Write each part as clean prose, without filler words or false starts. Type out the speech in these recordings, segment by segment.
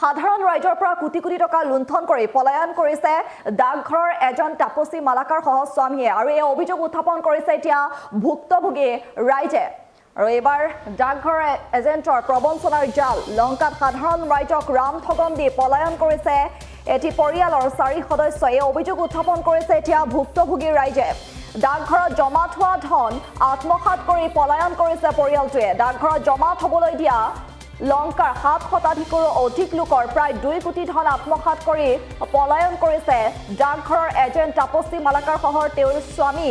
সাধাৰণ ৰাইজৰ পৰা কোটি কোটি টকা লুণ্ঠন কৰি পলায়ন কৰিছে ডাকঘৰৰ এজন তাপসী মালাকাৰ সহস্বামীয়ে আৰু এই অভিযোগ উত্থাপন কৰিছে এতিয়া ভুক্তভোগী ৰাইজে আৰু এবাৰ ডাকঘৰৰ এজেণ্টৰ প্ৰবঞ্চনাৰ জাল লংকাত সাধাৰণ ৰাইজক ৰাম ঠগন দি পলায়ন কৰিছে এটি পৰিয়ালৰ 4 সদস্যই এই অভিযোগ উত্থাপন কৰিছে এতিয়া ভুক্তভোগী ৰাইজে ডাকঘৰত জমা থোৱা ধন আত্মসাৎ কৰি পলায়ন কৰিছে পৰিয়ালটোৱে ডাকঘৰত জমা থবলৈ দিয়া লংকাৰ 7 শতাধিকৰো অধিক লোকৰ প্ৰায় 2 কোটি ধন আত্মসাৎ কৰি পলায়ন কৰিছে ডাকঘৰৰ এজেণ্ট তাপসী মালাকাৰ সহৰ তেওঁৰ স্বামী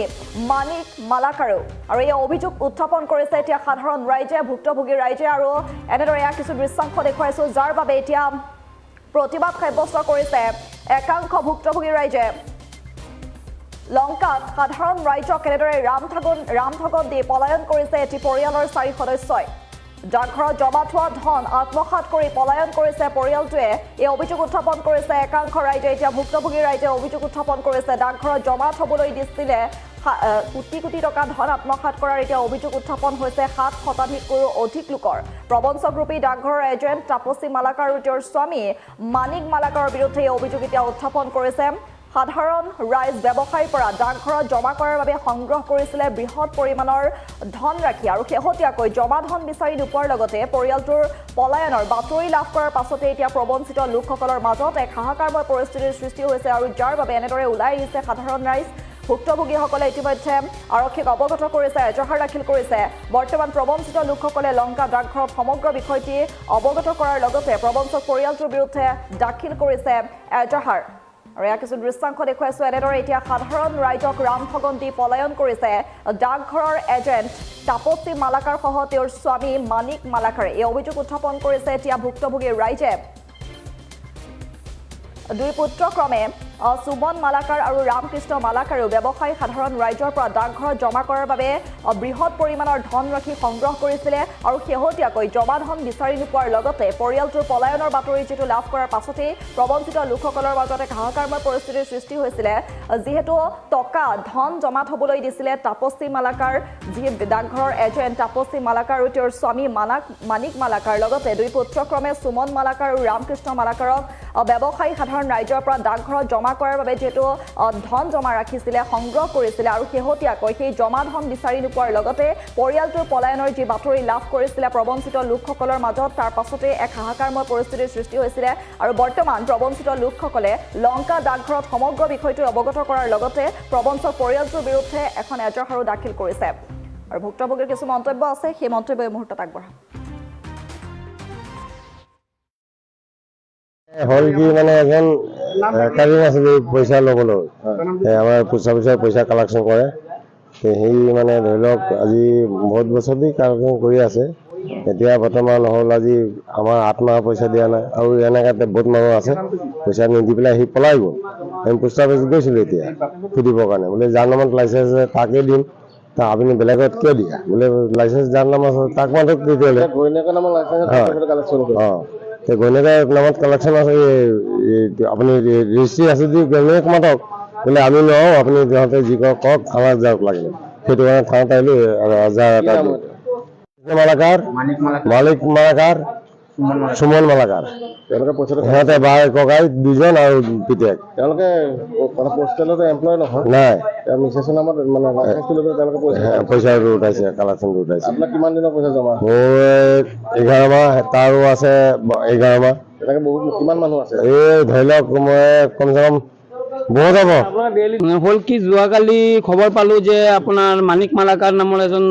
মানিক মালাকাৰো আৰু এই অভিযোগ উত্থাপন কৰিছে এতিয়া সাধাৰণ ৰাইজে ভুক্তভোগী ৰাইজে আৰু এনেদৰে কিছু দৃশ্যাংশ দেখুৱাইছো যাৰ বাবে এতিয়া প্ৰতিবাদ সাব্যস্ত কৰিছে একাংশ ভুক্তভোগী ৰাইজে লংকাত সাধাৰণ ৰাইজক এনেদৰে ৰাম ঠগন দি পলায়ন কৰিছে এটি পৰিয়ালৰ 4 সদস্যই ডাকঘৰত জমা থোৱা ধন আত্মসাৎ কৰি পলায়ন কৰিছে পৰিয়ালটোৱে এই অভিযোগ উত্থাপন কৰিছে একাংশ ৰাইজে এতিয়া ভুক্তভোগী ৰাইজে অভিযোগ উত্থাপন কৰিছে ডাকঘৰত জমা থবলৈ দিছিলে কোটি কোটি টকা ধন আত্মসাৎ কৰাৰ এতিয়া অভিযোগ উত্থাপন হৈছে 7 শতাধিকৰো অধিক লোকৰ প্ৰবঞ্চকৰূপী ডাকঘৰৰ এজেণ্ট তাপসী মালাকাৰ আৰু তেওঁৰ স্বামী মানিক মালাকাৰৰ বিৰুদ্ধে এই অভিযোগ এতিয়া উত্থাপন কৰিছে সাধাৰণ ৰাইজ ব্যৱসায়ীৰ পৰা ডাকঘৰত জমা কৰাৰ বাবে সংগ্ৰহ কৰিছিলে বৃহৎ পৰিমাণৰ ধন ৰাখি আৰু শেহতীয়াকৈ জমা ধন বিচাৰি নোপোৱাৰ লগতে পৰিয়ালটোৰ পলায়নৰ বাতৰি লাভ কৰাৰ পাছতে এতিয়া প্ৰবঞ্চিত লোকসকলৰ মাজত এক হাহাকাৰময় পৰিস্থিতিৰ সৃষ্টি হৈছে আৰু যাৰ বাবে এনেদৰে ওলাই আহিছে সাধাৰণ ৰাইজ ভুক্তভোগীসকলে ইতিমধ্যে আৰক্ষীক অৱগত কৰিছে এজাহাৰ দাখিল কৰিছে বৰ্তমান প্ৰবঞ্চিত লোকসকলে লংকা ডাকঘৰত সমগ্ৰ বিষয়টি অৱগত কৰাৰ লগতে প্ৰবঞ্চক পৰিয়ালটোৰ বিৰুদ্ধে দাখিল কৰিছে এজাহাৰ আৰু কিছু দৃশ্যাংশ দেখুৱাইছো এনেদৰে এতিয়া সাধাৰণ ৰাইজক ৰাম ঠগন দি পলায়ন কৰিছে ডাকঘৰৰ এজেণ্ট তাপসী মালাকাৰ সহ তেওঁৰ স্বামী মানিক মালাকাৰে এই অভিযোগ উত্থাপন কৰিছে এতিয়া ভুক্তভোগী ৰাইজে 2 পুত্ৰ ক্ৰমে সুমন মালাকাৰ আৰু ৰামকৃষ্ণ মালাকাৰেও ব্যৱসায়ী সাধাৰণ ৰাইজৰ পৰা ডাকঘৰত জমা কৰাৰ বাবে বৃহৎ পৰিমাণৰ ধন ৰাখি সংগ্ৰহ কৰিছিলে আৰু শেহতীয়াকৈ জমা ধন বিচাৰি নোপোৱাৰ লগতে পৰিয়ালটোৰ পলায়নৰ বাতৰি যেটো লাভ কৰাৰ পাছতে প্ৰবঞ্চিত লোকসকলৰ মাজত এক হাহাকাৰময় পৰিস্থিতিৰ সৃষ্টি হৈছিলে যিহেতু টকা ধন জমা থবলৈ দিছিলে তাপসী মালাকাৰ যি ডাকঘৰৰ এজেণ্ট তাপসী মালাকাৰ আৰু তেওঁৰ স্বামী মানিক মালাকাৰ লগতে 2 পুত্ৰ ক্ৰমে সুমন মালাকাৰ আৰু ৰামকৃষ্ণ মালাকাৰক ব্যৱসায়ী সাধাৰণ ৰাইজৰ পৰা ডাকঘৰত জমা কৰাৰ বাবে যেটো ধন জমা ৰাখিছিলে সংগ্ৰহ কৰিছিলে আৰু শেহতীয়াকৈ সেই জমা ধন বিচাৰি নোপোৱাৰ লগতে পৰিয়ালটোৰ পলায়নৰ যি বাতৰি লাভ কৰিছিলে প্ৰবঞ্চিত লোকসকলৰ মাজত তাৰ পাছতে এক হাহাকাৰময় পৰিস্থিতিৰ সৃষ্টি হৈছিলে আৰু বৰ্তমান প্ৰবঞ্চিত লোকসকলে লংকা ডাকঘৰত সমগ্ৰ বিষয়টো অৱগত কৰাৰ লগতে প্ৰবঞ্চক পৰিয়ালটোৰ বিৰুদ্ধে এখন এজাহাৰো দাখিল কৰিছে আৰু ভুক্তভোগীৰ কিছু মন্তব্য আছে সেই মন্তব্য এই মুহূৰ্তত আগবঢ়াম হল কি মানে এখন কাজিন আছিল পইচা ল'বলৈ আমাৰ পইচা কালেকশ্যন কৰে সেই মানে ধৰি লওক আজি বহুত বছৰ দি কালেকশ্যন কৰি আছে এতিয়া বৰ্তমান হ'ল আজি আমাৰ 8 মাহ পইচা দিয়া নাই আৰু এনেকৈ বহুত মানুহ আছে পইচা নিদি পেলাই সি পলাই গ'ল আমি পোষ্ট অফিচত গৈছিলোঁ এতিয়া সুধিবৰ কাৰণে বোলে যাৰ নামত লাইচেঞ্চ আছে তাকে দিম তা আপুনি বেলেগত কিয় দিয়া বোলে লাইচেঞ্চ যাৰ নাম আছে তাক মাতক তেতিয়াহ'লে ঘৈণীয়েকৰ নামত লাইচেঞ্চ কালেকশ্যন অঁ ঘৈণীয়েকৰ নামত কালেকশ্যন আছে আপুনি ৰেজিষ্ট্ৰি আছে যদি ঘৈণীয়েক মাতক বোলে আমি নোৱাৰোঁ আপুনি সিহঁতে যি কওক থানাত যাওক লাগিলে সেইটো কাৰণে থানাত আহিলোঁ এজাহাৰ এটা মালাকাৰ মালিক মালাকাৰ সুমন মালাকাৰ তেওঁলোকে পইচাটো সিহঁতে বাই ককাই 2জন আৰু পিতেক তেওঁলোকে পোষ্টেলতে এমপ্লয় নহয় নাই মিছেছৰ নামত মানে পইচাটো উঠাইছে কালেকশ্যনটো উঠাইছে আপোনাৰ কিমান দিনৰ পইচা জমা মোৰ 11 মাহ তাৰো আছে 11 মাহ তেনেকৈ বহুত কিমান মানুহ আছে এই ধৰি লওক মই কমচে কম বহুত হ'ব হল কি যোৱাকালি খবৰ পালোঁ যে আপোনাৰ মানিক মালাকাৰ নামৰ এজন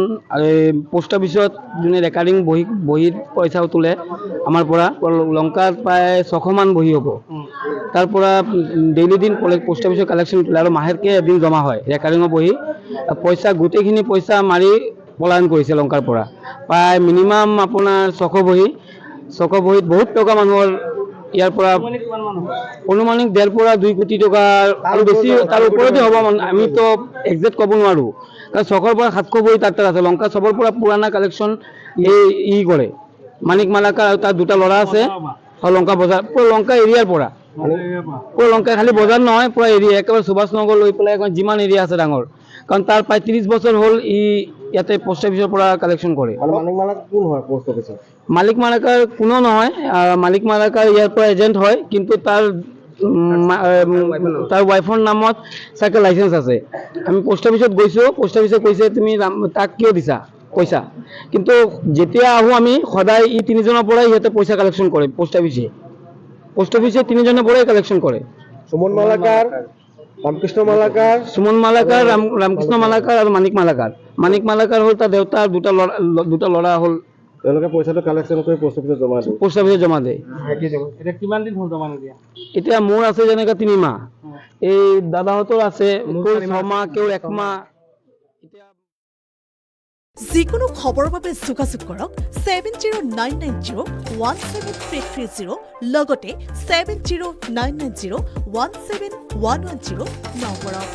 পোষ্ট অফিচত যোনে ৰেকাৰ্ডিং বহীত পইচা তোলে আমাৰ পৰা লংকাত প্ৰায় 600 মান বহি হ'ব তাৰ পৰা ডেইলি দিন পোষ্ট অফিচৰ কালেকশ্যন তোলে আৰু মাহেককৈ এদিন জমা হয় ৰেকাৰ্ডিঙৰ বহি পইচা গোটেইখিনি পইচা মাৰি পলায়ন কৰিছে লংকাৰ পৰা প্ৰায় মিনিমাম আপোনাৰ 600 বহীত বহুত টকা মানুহৰ ইয়াৰ পৰা অনুমানিক 1.5 পৰা 2 কোটি টকা আৰু বেছি তাৰ ওপৰতে হ'ব আমিতো একজেক্ট ক'ব নোৱাৰোঁ কাৰণ 600 পৰা 700 বহি তাত আছে লংকা চবৰ পৰা পুৰণা কালেকশ্যন এই কৰে মানিক মালাকাৰ আৰু তাৰ 2টা ল'ৰা আছে আৰু লংকা বজাৰ পুৰা লংকা এৰিয়াৰ পৰা পুৰা লংকা খালি বজাৰ নহয় পুৰা এৰিয়া একেবাৰে সুভাষ নগৰ লৈ পেলাই যিমান এৰিয়া আছে ডাঙৰ কাৰণ তাৰ প্ৰায় 30 বছৰ হ'ল ইয়াতে পোষ্ট অফিচৰ পৰা কালেকশ্যন কৰে। মালিক মালাকাৰ কোন হয় পোষ্ট অফিচৰ? মালিক মালাকাৰ কোনো নহয়, মালিক মালাকাৰ ইয়াৰ পৰা এজেণ্ট হয়, কিন্তু তাৰ ৱাইফৰ নামত চাগে লাইচেঞ্চ আছে। আমি পোষ্ট অফিচত গৈছোঁ, পোষ্ট অফিচে কৈছে তুমি তাক কিয় দিছা পইচা, কিন্তু যেতিয়া আহোঁ আমি সদায় ই তিনিজনৰ পৰাই সিহঁতে পইচা কালেকশ্যন কৰে। পোষ্ট অফিচে তিনিজনৰ পৰাই কালেকশ্যন কৰে। সুমন মালাকাৰ, ৰামকৃষ্ণ মালাকাৰ, সুমন মালাকাৰ, ৰামকৃষ্ণ মালাকাৰ আৰু মানিক মালাকাৰ। মানিক মালাকাৰ হ'ল তাৰ দেউতাৰ দুটা ল'ৰা হ'ল। তেওঁলোকে পইচাটো কালেকশ্যন কৰি পোষ্ট অফিচত জমা দিয়ে। পোষ্ট অফিচত জমা দিয়ে। এতিয়া কিমান দিন হ'ল জমা নিদিয়া? এতিয়া মোৰ আছে যেনেকৈ 3 মাহ, এই দাদাহঁতৰ আছে 6 মাহ, কেউ 1 মাহ। যিকোনো খবৰৰ বাবে যোগাযোগ কৰক 7099017330 লগতে 7099017110 নম্বৰত।